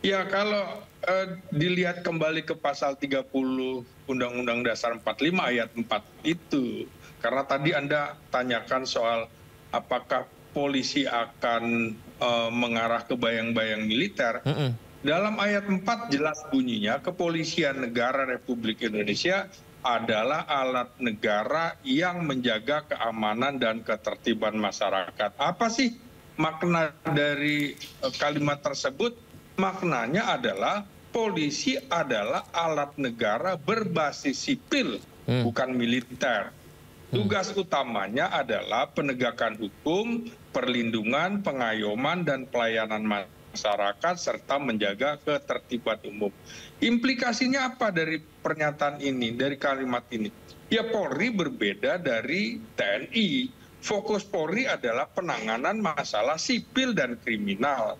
Ya, kalau dilihat kembali ke pasal 30 Undang-Undang Dasar 45 ayat 4 itu, karena tadi Anda tanyakan soal apakah polisi akan mengarah ke bayang-bayang militer. Dalam ayat 4 jelas bunyinya, Kepolisian Negara Republik Indonesia adalah alat negara yang menjaga keamanan dan ketertiban masyarakat. Apa sih makna dari kalimat tersebut? Maknanya adalah polisi adalah alat negara berbasis sipil, bukan militer. Tugas utamanya adalah penegakan hukum, perlindungan, pengayoman, dan pelayanan masyarakat, serta menjaga ketertiban umum. Implikasinya apa dari pernyataan ini, dari kalimat ini? Ya, Polri berbeda dari TNI. Fokus Polri adalah penanganan masalah sipil dan kriminal.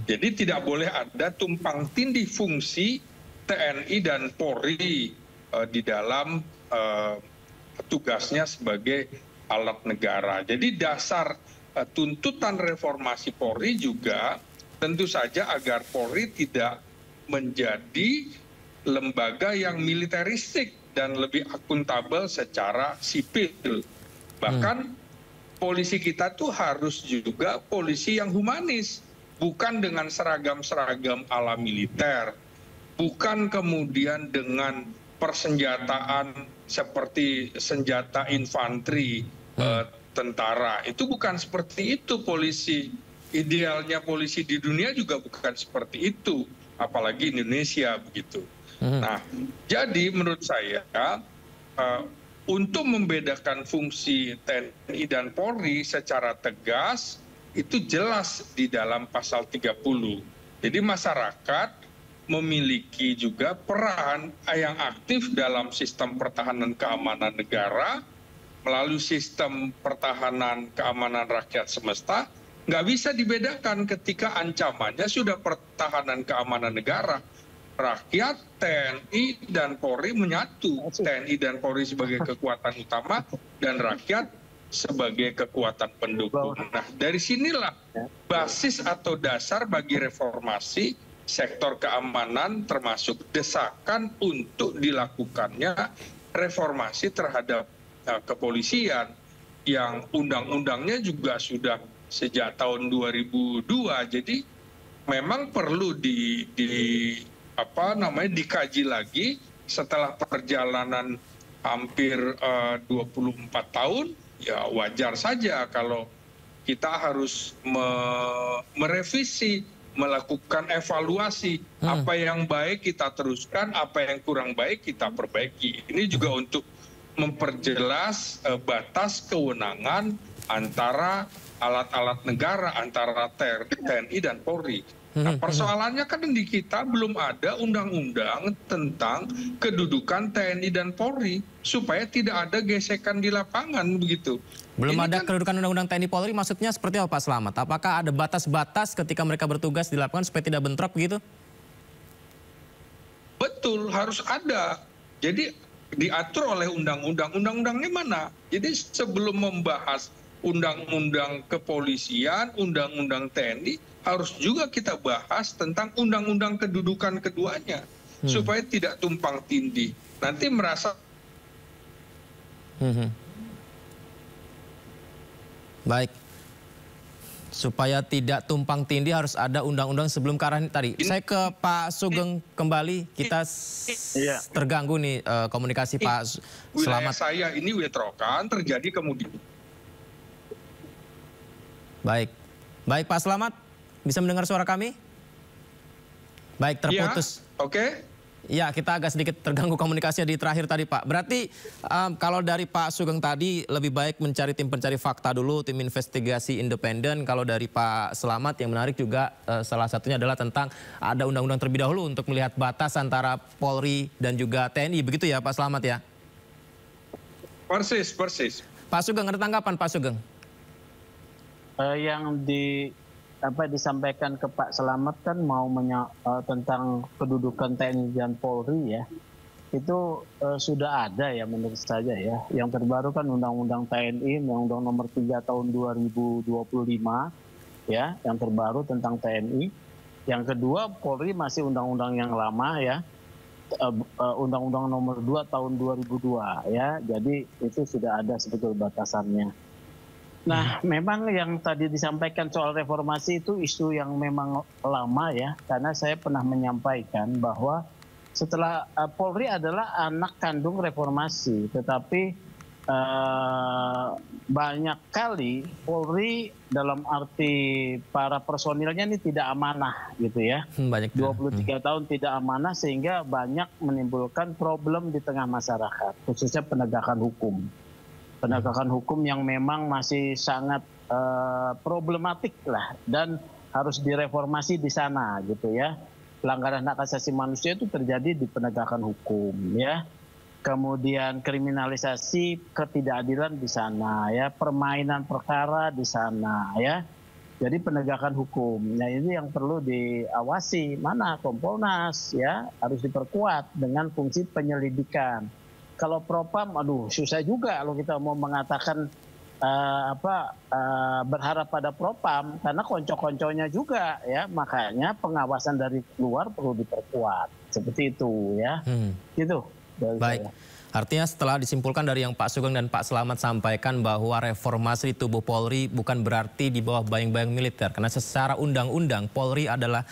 Jadi tidak boleh ada tumpang tindih fungsi TNI dan Polri di dalam tugasnya sebagai alat negara. Jadi dasar tuntutan reformasi Polri juga tentu saja agar Polri tidak menjadi lembaga yang militeristik dan lebih akuntabel secara sipil. Bahkan polisi kita tuh harus juga polisi yang humanis, bukan dengan seragam-seragam ala militer, bukan kemudian dengan persenjataan seperti senjata infanteri, tentara. Itu bukan seperti itu polisi. Idealnya polisi di dunia juga bukan seperti itu, apalagi Indonesia begitu. Nah, jadi menurut saya untuk membedakan fungsi TNI dan Polri secara tegas itu jelas di dalam pasal 30. Jadi masyarakat memiliki juga peran yang aktif dalam sistem pertahanan keamanan negara melalui sistem pertahanan keamanan rakyat semesta. Nggak bisa dibedakan ketika ancamannya sudah pertahanan keamanan negara. Rakyat, TNI, dan Polri menyatu. TNI dan Polri sebagai kekuatan utama dan rakyat sebagai kekuatan pendukung. Nah, dari sinilah basis atau dasar bagi reformasi sektor keamanan, termasuk desakan untuk dilakukannya reformasi terhadap kepolisian yang undang-undangnya juga sudah sejak tahun 2002. Jadi memang perlu dikaji lagi setelah perjalanan hampir 24 tahun. Ya wajar saja kalau kita harus merevisi, melakukan evaluasi, apa yang baik kita teruskan, apa yang kurang baik kita perbaiki. Ini juga untuk memperjelas batas kewenangan antara alat-alat negara, antara TNI dan Polri. Nah, persoalannya kan di kita belum ada undang-undang tentang kedudukan TNI dan Polri supaya tidak ada gesekan di lapangan begitu. Belum ada kedudukan undang-undang TNI Polri, maksudnya seperti apa Pak Slamet? Apakah ada batas-batas ketika mereka bertugas di lapangan supaya tidak bentrok begitu? Betul, harus ada. Jadi diatur oleh undang-undang. Undang-undangnya mana? Jadi sebelum membahas undang-undang kepolisian, undang-undang TNI, harus juga kita bahas tentang undang-undang kedudukan keduanya. Supaya tidak tumpang tindih. Nanti merasa... Baik. Supaya tidak tumpang tindih harus ada undang-undang sebelum ke arah ini tadi. Saya ke Pak Sugeng kembali. Kita terganggu nih komunikasi Pak Slamet. Saya ini wetrokan terjadi kemudian. Baik. Baik Pak Slamet, bisa mendengar suara kami? Baik, terputus. Ya, oke. Ya, kita agak sedikit terganggu komunikasinya di terakhir tadi Pak. Berarti kalau dari Pak Sugeng tadi lebih baik mencari tim pencari fakta dulu, tim investigasi independen. Kalau dari Pak Slamet yang menarik juga salah satunya adalah tentang ada undang-undang terlebih dahulu untuk melihat batas antara Polri dan juga TNI. Begitu ya Pak Slamet ya? Persis. Pak Sugeng, ada tanggapan Pak Sugeng? Yang disampaikan ke Pak Slamet kan mau tentang kedudukan TNI dan Polri ya, itu sudah ada ya menurut saya ya. Yang terbaru kan Undang-Undang TNI, Undang-Undang Nomor 3 Tahun 2025 ya, yang terbaru tentang TNI. Yang kedua, Polri masih undang-undang yang lama ya, Undang-Undang Nomor 2 Tahun 2002 ya. Jadi itu sudah ada sebetulnya batasannya. Nah, memang yang tadi disampaikan soal reformasi itu isu yang memang lama ya, karena saya pernah menyampaikan bahwa setelah Polri adalah anak kandung reformasi, tetapi banyak kali Polri dalam arti para personilnya ini tidak amanah gitu ya. 23 tahun tidak amanah sehingga banyak menimbulkan problem di tengah masyarakat, khususnya penegakan hukum. Penegakan hukum yang memang masih sangat problematik lah dan harus direformasi di sana gitu ya. Pelanggaran hak asasi manusia itu terjadi di penegakan hukum ya. Kemudian kriminalisasi ketidakadilan di sana ya, permainan perkara di sana ya. Jadi penegakan hukum. Nah, ini yang perlu diawasi. Mana Kompolnas ya harus diperkuat dengan fungsi penyelidikan. Kalau Propam, aduh susah juga kalau kita mau mengatakan berharap pada Propam karena konco-konconya juga ya, makanya pengawasan dari luar perlu diperkuat seperti itu ya. Gitu. Baik. Artinya setelah disimpulkan dari yang Pak Sugeng dan Pak Slamet sampaikan bahwa reformasi di tubuh Polri bukan berarti di bawah bayang-bayang militer. Karena secara undang-undang Polri adalah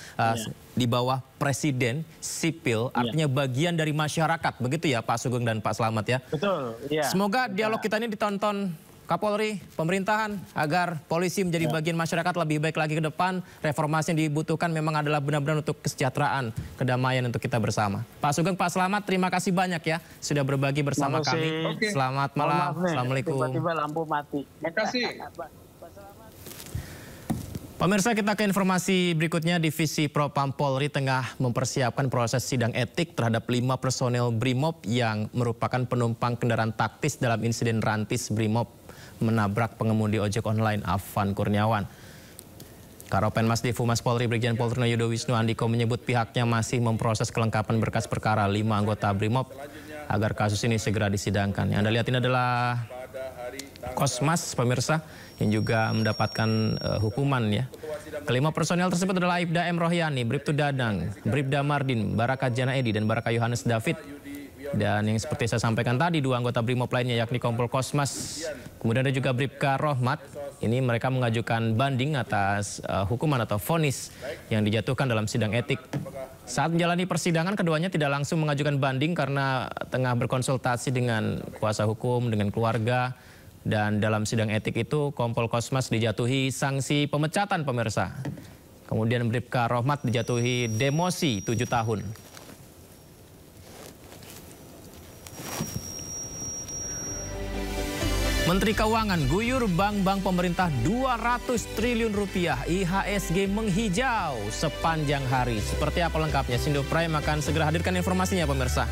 di bawah presiden, sipil, artinya bagian dari masyarakat. Begitu ya Pak Sugeng dan Pak Slamet ya? Betul. Ya. Semoga dialog kita ini ditonton Kapolri, pemerintahan, agar polisi menjadi bagian masyarakat lebih baik lagi ke depan. Reformasi yang dibutuhkan memang adalah benar-benar untuk kesejahteraan, kedamaian untuk kita bersama. Pak Sugeng, Pak Slamet, terima kasih banyak ya sudah berbagi bersama kami. Selamat malam. Assalamualaikum. Tiba-tiba lampu mati. Terima kasih. Pemirsa, kita ke informasi berikutnya. Divisi Propam Polri tengah mempersiapkan proses sidang etik terhadap 5 personel BRIMOB yang merupakan penumpang kendaraan taktis dalam insiden rantis BRIMOB menabrak pengemudi ojek online Afan Kurniawan. Karopenmas Divhumas Polri Brigjen Pol Trunoyono Wisnu Andiko menyebut pihaknya masih memproses kelengkapan berkas perkara 5 anggota BRIMOB agar kasus ini segera disidangkan. Yang Anda lihat ini adalah Kosmas, pemirsa, yang juga mendapatkan hukuman ya. Kelima personel tersebut adalah Aibda M. Rohyani, Bribtu Dadang, Bribda Mardin, Baraka Jana Edi, dan Baraka Yohanes David. Dan yang seperti saya sampaikan tadi, 2 anggota BRIMOB lainnya yakni Kompol Kosmas, kemudian ada juga Bribka Rohmat. Ini mereka mengajukan banding atas hukuman atau vonis yang dijatuhkan dalam sidang etik. Saat menjalani persidangan, keduanya tidak langsung mengajukan banding karena tengah berkonsultasi dengan kuasa hukum, dengan keluarga. Dan dalam sidang etik itu, Kompol Kosmas dijatuhi sanksi pemecatan, pemirsa. Kemudian Bribka Rohmat dijatuhi demosi 7 tahun. Menteri Keuangan guyur bank-bank pemerintah 200 triliun rupiah. IHSG menghijau sepanjang hari. Seperti apa lengkapnya? Sindo Prime akan segera hadirkan informasinya, pemirsa.